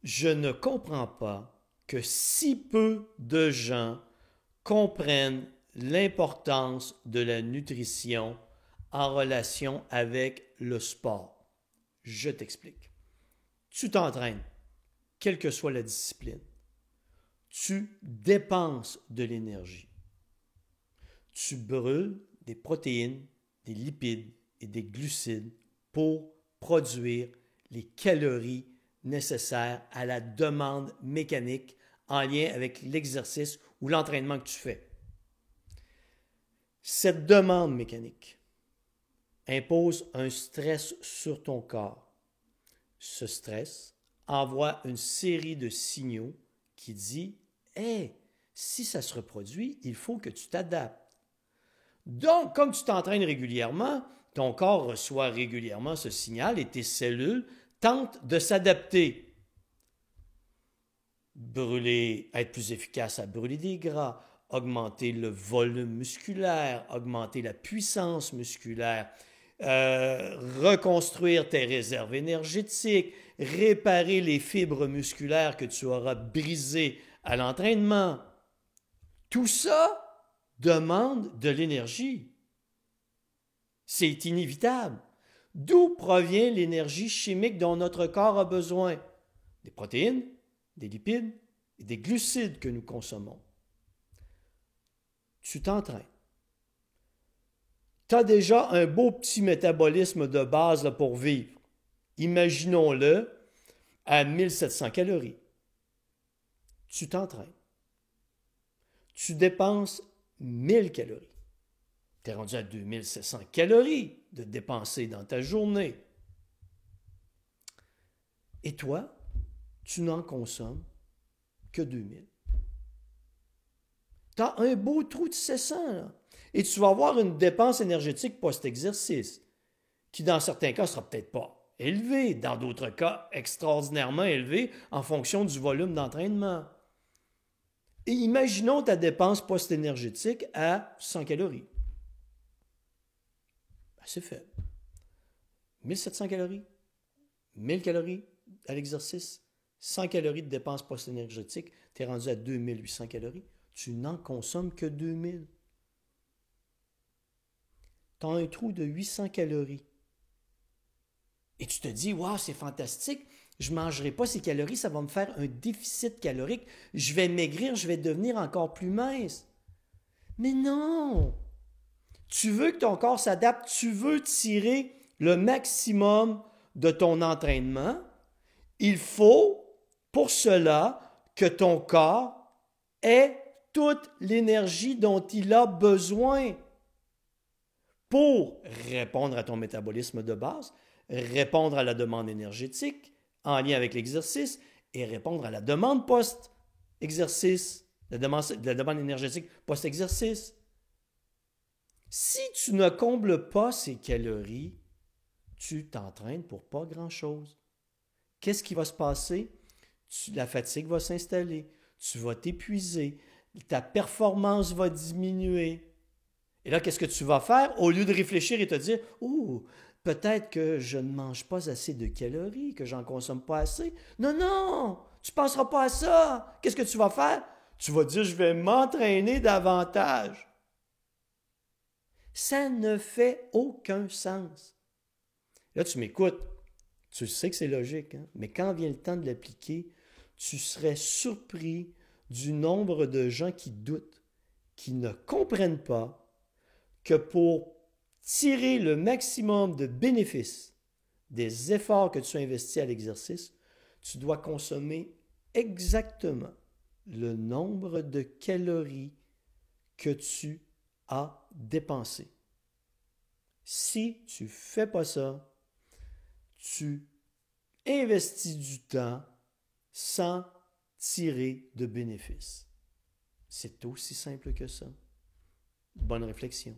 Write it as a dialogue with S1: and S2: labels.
S1: Je ne comprends pas que si peu de gens comprennent l'importance de la nutrition en relation avec le sport. Je t'explique. Tu t'entraînes, quelle que soit la discipline. Tu dépenses de l'énergie. Tu brûles des protéines, des lipides et des glucides pour produire les calories nécessaires à la demande mécanique en lien avec l'exercice ou l'entraînement que tu fais. Cette demande mécanique impose un stress sur ton corps. Ce stress envoie une série de signaux qui dit « Hey, si ça se reproduit, il faut que tu t'adaptes. » Donc, comme tu t'entraînes régulièrement, ton corps reçoit régulièrement ce signal et tes cellules tentent de s'adapter. Brûler, être plus efficace à brûler des gras, augmenter le volume musculaire, augmenter la puissance musculaire, reconstruire tes réserves énergétiques, réparer les fibres musculaires que tu auras brisées à l'entraînement. Tout ça demande de l'énergie. C'est inévitable. D'où provient l'énergie chimique dont notre corps a besoin? Des protéines, des lipides et des glucides que nous consommons. Tu t'entraînes. Tu as déjà un beau petit métabolisme de base là, pour vivre. Imaginons-le à 1700 calories. Tu t'entraînes. Tu dépenses 1000 calories. Tu es rendu à 2700 calories de dépenser dans ta journée. Et toi, tu n'en consommes que 2000. Tu as un beau trou de 600, là. Et tu vas avoir une dépense énergétique post-exercice, qui dans certains cas ne sera peut-être pas élevée, dans d'autres cas extraordinairement élevée en fonction du volume d'entraînement. Et imaginons ta dépense post-énergétique à 100 calories. C'est faible. 1700 calories, 1000 calories à l'exercice, 100 calories de dépense post-énergétique, tu es rendu à 2800 calories. Tu n'en consommes que 2000. Tu as un trou de 800 calories. Et tu te dis, waouh, c'est fantastique, je ne mangerai pas ces calories, ça va me faire un déficit calorique, je vais maigrir, je vais devenir encore plus mince. Mais non! Tu veux que ton corps s'adapte, tu veux tirer le maximum de ton entraînement. Il faut, pour cela, que ton corps ait toute l'énergie dont il a besoin pour répondre à ton métabolisme de base, répondre à la demande énergétique en lien avec l'exercice et répondre à la demande post-exercice, la demande énergétique post-exercice. Si tu ne combles pas ces calories, tu t'entraînes pour pas grand-chose. Qu'est-ce qui va se passer? La fatigue va s'installer, tu vas t'épuiser, ta performance va diminuer. Et là, qu'est-ce que tu vas faire? Au lieu de réfléchir et te dire « Oh, peut-être que je ne mange pas assez de calories, que j'en consomme pas assez. » Non, non! Tu ne penseras pas à ça! Qu'est-ce que tu vas faire? Tu vas dire « Je vais m'entraîner davantage. » Ça ne fait aucun sens. Là, tu m'écoutes. Tu sais que c'est logique, hein? Mais quand vient le temps de l'appliquer, tu serais surpris du nombre de gens qui doutent, qui ne comprennent pas que pour tirer le maximum de bénéfices des efforts que tu investis à l'exercice, tu dois consommer exactement le nombre de calories que tu as dépensé. Si tu ne fais pas ça, tu investis du temps sans tirer de bénéfices. C'est aussi simple que ça. Bonne réflexion.